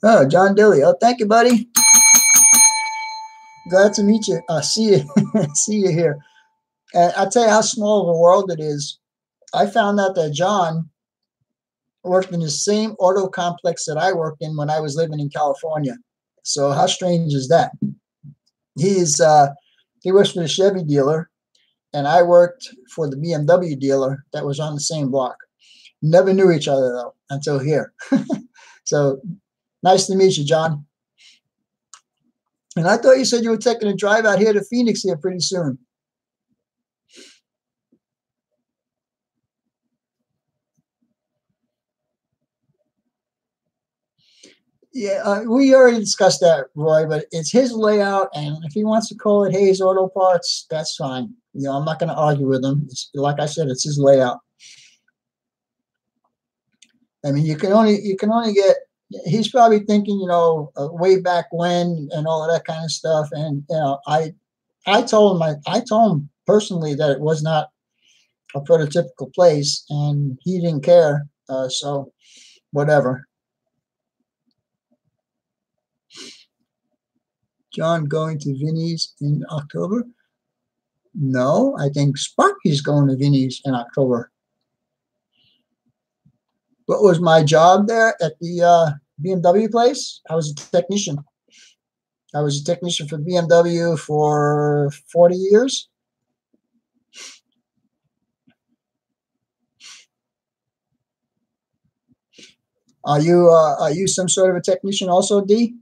Oh, John Dilly. Oh, thank you, buddy. Glad to meet you. See you. See you here. And I'll tell you how small of a world it is. I found out that John worked in the same auto complex that I worked in when I was living in California. So how strange is that? He works for the Chevy dealer, and I worked for the BMW dealer that was on the same block. Never knew each other, though, until here. So nice to meet you, John. And I thought you said you were taking a drive out here to Phoenix here pretty soon. Yeah, we already discussed that, Roy, but it's his layout, and if he wants to call it Hayes Auto Parts, that's fine. You know, I'm not going to argue with him. Like I said, it's his layout. I mean, you can only get. He's probably thinking, way back when and all of that kind of stuff. And I told him, I told him personally that it was not a prototypical place, and he didn't care. So whatever. John going to Vinny's in October? No, I think Sparky's going to Vinny's in October. What was my job there at the BMW place? I was a technician. I was a technician for BMW for 40 years. Are you some sort of a technician also, D?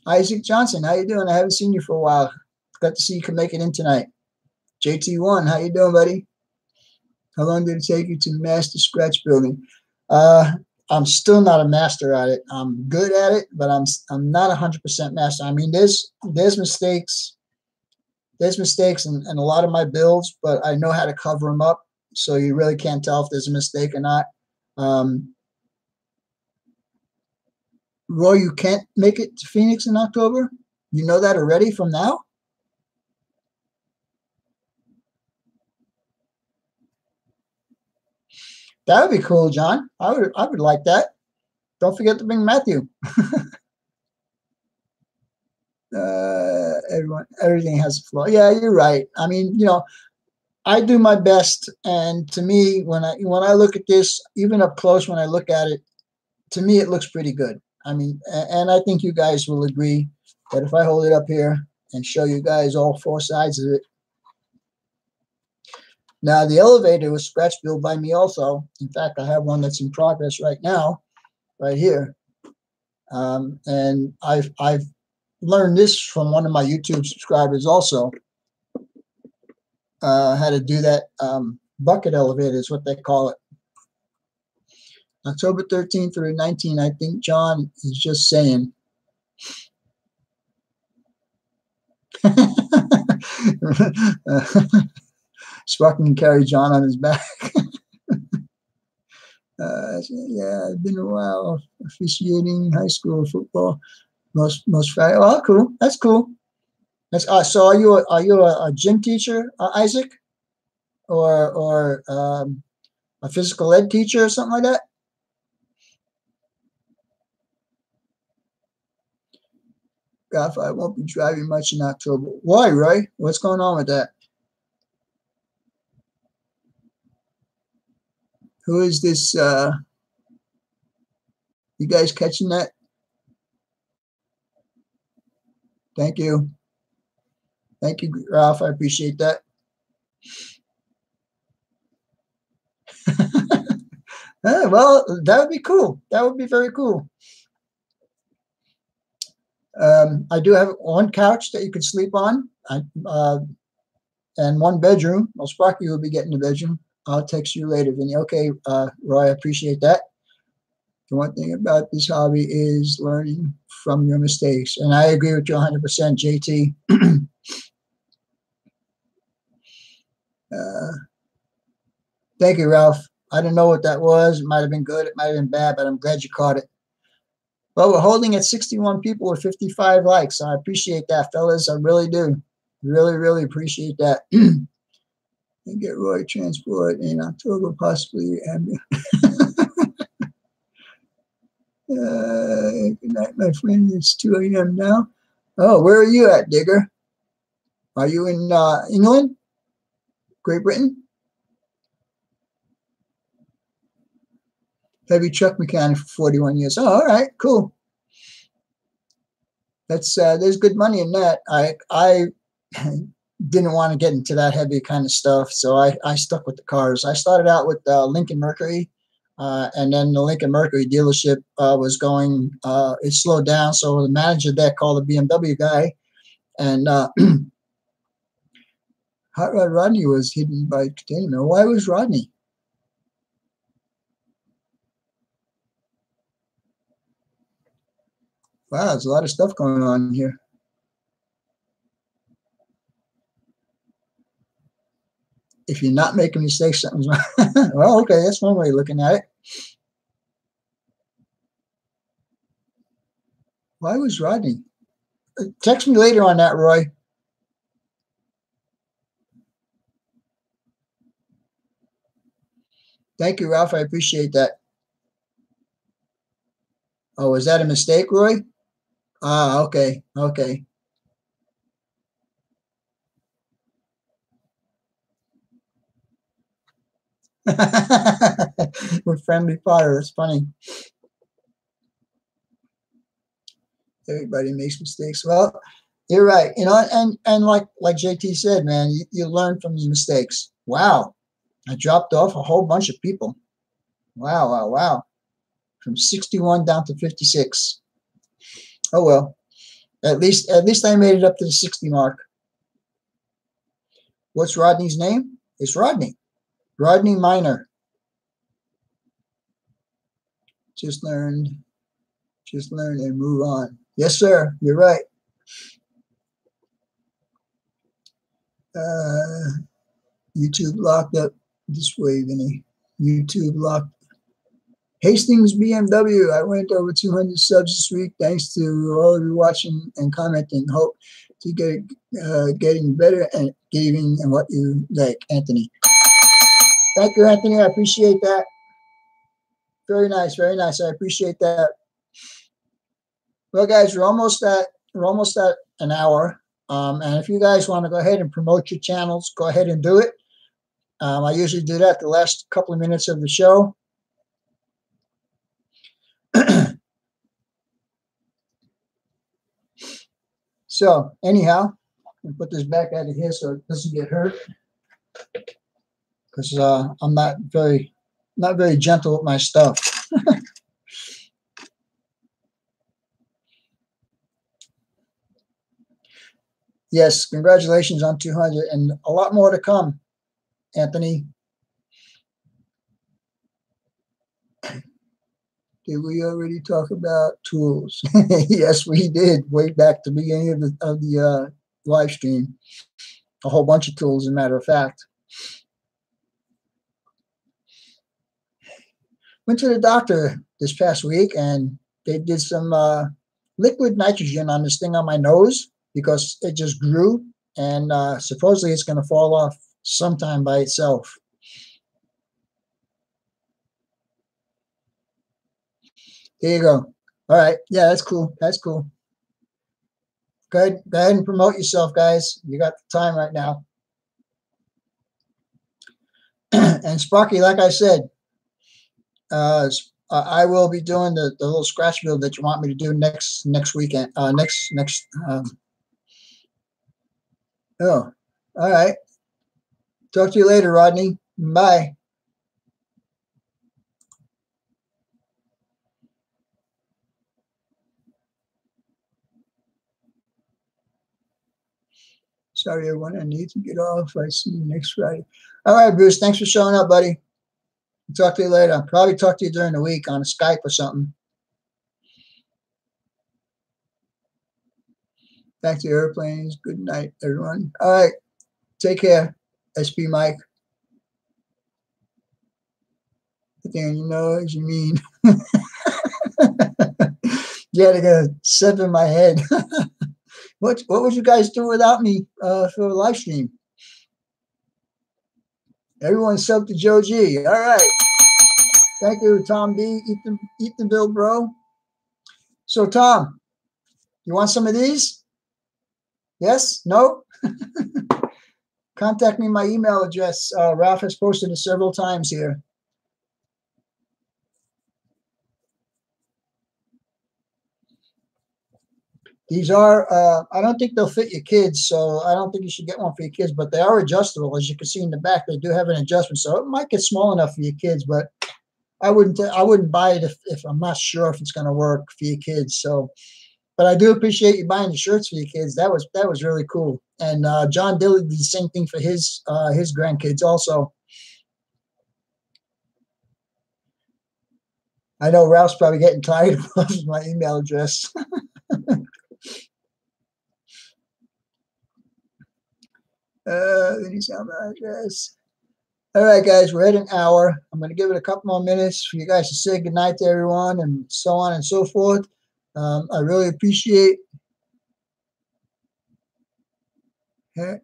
Isaac Johnson, how you doing? I haven't seen you for a while. Glad to see you can make it in tonight. JT1, how you doing, buddy? How long did it take you to master scratch building? I'm still not a master at it. I'm good at it, but I'm not 100% master. I mean, there's mistakes. There's mistakes in a lot of my builds, but I know how to cover them up, so you really can't tell if there's a mistake or not. Roy, you can't make it to Phoenix in October? You know that already from now? That would be cool, John. I would like that. Don't forget to bring Matthew. Everything has a flaw. Yeah, you're right. I mean, I do my best, and to me, when I look at this, even up close, when I look at it, to me, it looks pretty good. I mean, and I think you guys will agree that if I hold it up here and show you guys all four sides of it. Now, the elevator was scratch built by me also. In fact, I have one that's in progress right now, right here. And I've learned this from one of my YouTube subscribers also. How to do that bucket elevator is what they call it. October 13th through 19th, I think John is just saying. Sparky can carry John on his back. Yeah, it's been a while officiating high school football. Most Friday. Oh, cool. That's cool. That's so. Are you a gym teacher, Isaac, or a physical ed teacher or something like that? Golf, I won't be driving much in October. Why, Roy? What's going on with that? Who is this? You guys catching that? Thank you. Thank you, Ralph. I appreciate that. Well, that would be cool. That would be very cool. I do have one couch that you could sleep on, and one bedroom. Well, Sparky will be getting the bedroom. I'll text you later, Vinny. Okay, Roy, I appreciate that. The one thing about this hobby is learning from your mistakes. And I agree with you 100%, JT. Thank you, Ralph. I didn't know what that was. It might have been good. It might have been bad, but I'm glad you caught it. Well, we're holding at 61 people with 55 likes. So I appreciate that, fellas. I really do. Really, really appreciate that. And get Roy transport in October, possibly. Good night, my friend. It's 2 a.m. now. Oh, where are you at, Digger? Are you in England? Great Britain? Heavy truck mechanic for 41 years. Oh, all right, cool. That's there's good money in that. I didn't want to get into that heavy kind of stuff, so I stuck with the cars. I started out with Lincoln Mercury, and then the Lincoln Mercury dealership was going. It slowed down, so the manager there called the BMW guy, and Hot Rod Rodney was hidden by containment. Why was Rodney? Wow, there's a lot of stuff going on here. If you're not making mistakes, something's wrong. Well, okay, that's one way of looking at it. Why was Rodney? Text me later on that, Roy. Thank you, Ralph. I appreciate that. Oh, is that a mistake, Roy? Ah, okay, okay. With friendly fire, that's funny. Everybody makes mistakes. Well, you're right. You know, and like JT said, man, you learn from your mistakes. Wow, I dropped off a whole bunch of people. Wow, wow, wow. From 61 down to 56. Oh well. At least I made it up to the 60 mark. What's Rodney's name? It's Rodney. Rodney Minor. Just learn and move on. Yes, sir. You're right. YouTube locked up this way, Vinny. YouTube locked. Hastings BMW. I went over 200 subs this week. Thanks to all of you watching and commenting. Hope to get getting better and giving and what you like, Anthony. Thank you, Anthony. I appreciate that. Very nice, very nice. I appreciate that. Well, guys, we're almost at an hour. And if you guys want to go ahead and promote your channels, go ahead and do it. I usually do that the last couple of minutes of the show. So anyhow, I'll put this back out of here so it doesn't get hurt, because I'm not very gentle with my stuff. Yes, congratulations on 200 and a lot more to come, Anthony. Did we already talk about tools? Yes, we did, way back at the beginning of the live stream. A whole bunch of tools, as a matter of fact. Went to the doctor this past week, and they did some liquid nitrogen on this thing on my nose because it just grew, and supposedly it's going to fall off sometime by itself. There you go. All right. Yeah, that's cool. That's cool. Go ahead and promote yourself, guys. You got the time right now. And Sparky, like I said, I will be doing the little scratch build that you want me to do next weekend. Oh, all right. Talk to you later, Rodney. Bye. Sorry, everyone. I need to get off. I see you next Friday. All right, Bruce. Thanks for showing up, buddy. I'll talk to you later. I'll probably talk to you during the week on Skype or something. Back to airplanes. Good night, everyone. All right. Take care. SP Mike. Then you know what you mean. Yeah, they got a 7 in my head. What would you guys do without me for a live stream? Everyone sub to Joe G. All right. Thank you, Tom B. Ethan Bill, bro. So, Tom, you want some of these? Yes? No? Contact me. My email address. Ralph has posted it several times here. These are, I don't think they'll fit your kids, so I don't think you should get one for your kids, but they are adjustable. As you can see in the back, they do have an adjustment, so it might get small enough for your kids, but I wouldn't buy it if I'm not sure if it's going to work for your kids. So But I do appreciate you buying the shirts for your kids. That was really cool. And John Dilly did the same thing for his grandkids also. I know Ralph's probably getting tired of my email address. Address. All right, guys, we're at an hour. I'm going to give it a couple more minutes for you guys to say goodnight to everyone and so on and so forth. I really appreciate I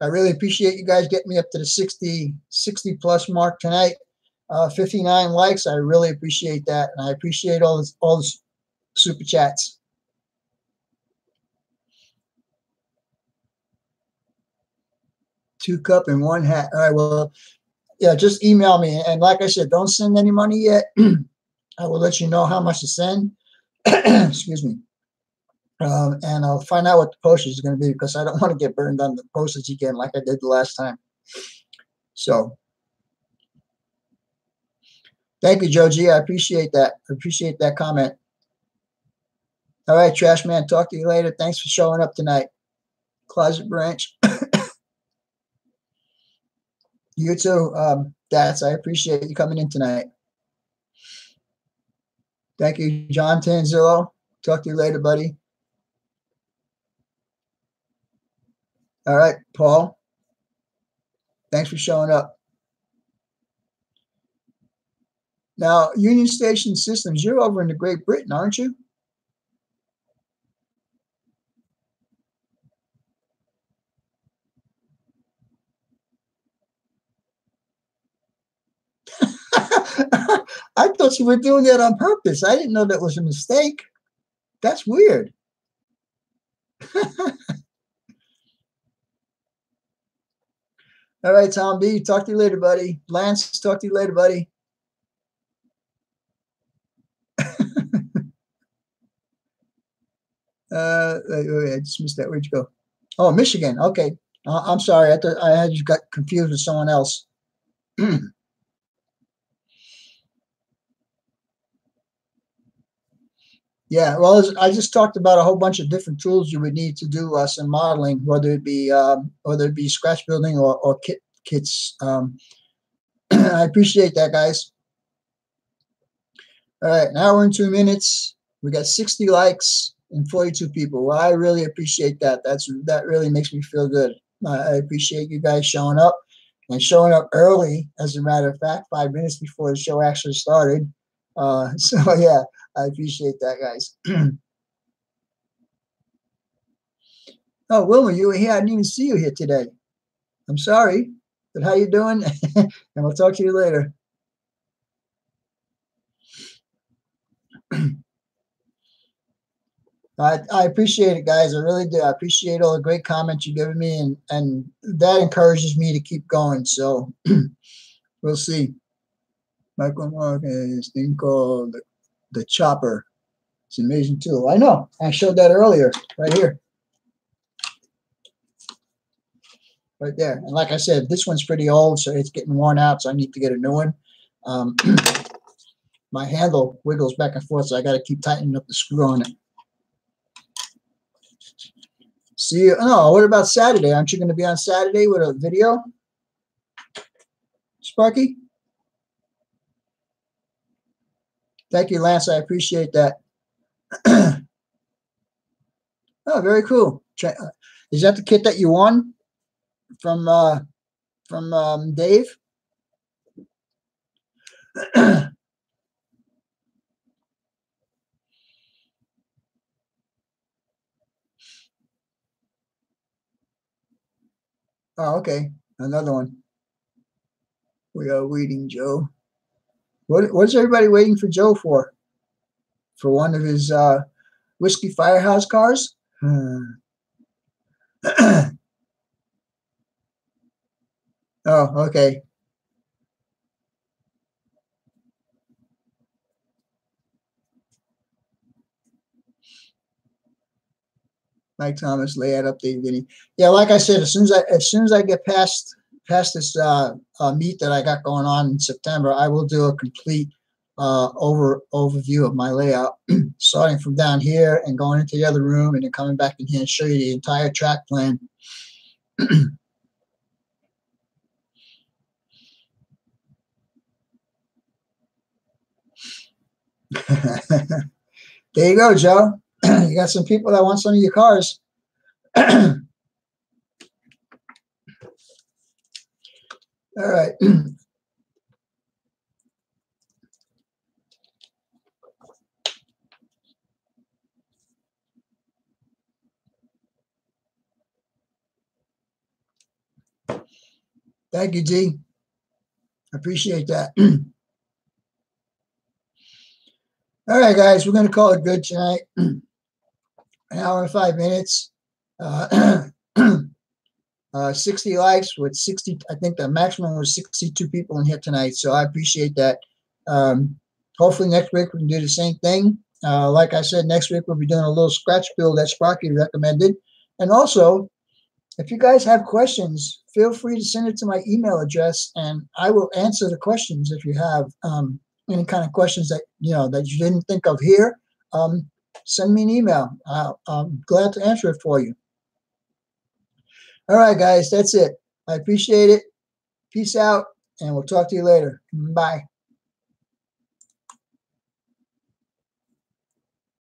really appreciate you guys getting me up to the 60 plus mark tonight. 59 likes. I really appreciate that, and I appreciate all the super chats. Two cup and one hat. All right, well, yeah, just email me. And like I said, don't send any money yet. I will let you know how much to send. Excuse me. And I'll find out what the postage is going to be, because I don't want to get burned on the postage again like I did the last time. So thank you, Joe G. I appreciate that. I appreciate that comment. All right, Trash Man, talk to you later. Thanks for showing up tonight. Closet Branch. You too, Dats. I appreciate you coming in tonight. Thank you, John Tanzillo. Talk to you later, buddy. All right, Paul. Thanks for showing up. Now, Union Station Systems, you're over in the Great Britain, aren't you? I thought you were doing that on purpose. I didn't know that was a mistake. That's weird. All right, Tom B. Talk to you later, buddy. Lance, talk to you later, buddy. I just missed that. Where'd you go? Oh, Michigan. Okay. I'm sorry. I thought I had you got confused with someone else. Yeah, well, I just talked about a whole bunch of different tools you would need to do some modeling, whether it be scratch building or kits. I appreciate that, guys. All right, now we're in 2 minutes. We got 60 likes and 42 people. Well, I really appreciate that. That really makes me feel good. I appreciate you guys showing up and showing up early. As a matter of fact, 5 minutes before the show actually started. So yeah, I appreciate that, guys. Oh, Wilma, you were here. I didn't even see you here today. I'm sorry, but how you doing? And we'll talk to you later. I appreciate it, guys. I really do. I appreciate all the great comments you've given me, and that encourages me to keep going. So we'll see. Michael Mark is thing called the Chopper. It's an amazing tool. I know. I showed that earlier, right here. Right there. And like I said, this one's pretty old, so it's getting worn out, so I need to get a new one. My handle wiggles back and forth, so I got to keep tightening up the screw on it. See you. Oh, what about Saturday? Aren't you going to be on Saturday with a video, Sparky? Thank you, Lance. I appreciate that. Oh, very cool. Is that the kit that you won from Dave? Oh, okay. Another one. We are waiting, Joe. What's everybody waiting for Joe for? For one of his Whiskey Firehouse cars? Oh, okay. Mike Thomas layout update video. Yeah, like I said, as soon as I get past this meet that I got going on in September, I will do a complete overview of my layout, starting from down here and going into the other room and then coming back in here and show you the entire track plan. There you go, Joe. You got some people that want some of your cars. All right. Thank you, G. Appreciate that. All right, guys, we're going to call it good tonight. An hour and 5 minutes. 60 likes with 60. I think the maximum was 62 people in here tonight. So I appreciate that. Hopefully next week we can do the same thing. Like I said, next week we'll be doing a little scratch build that Sparky recommended. And also, if you guys have questions, feel free to send it to my email address, and I will answer the questions if you have any kind of questions that that you didn't think of here. Send me an email. I'm glad to answer it for you. All right, guys, that's it. I appreciate it. Peace out, and we'll talk to you later. Bye.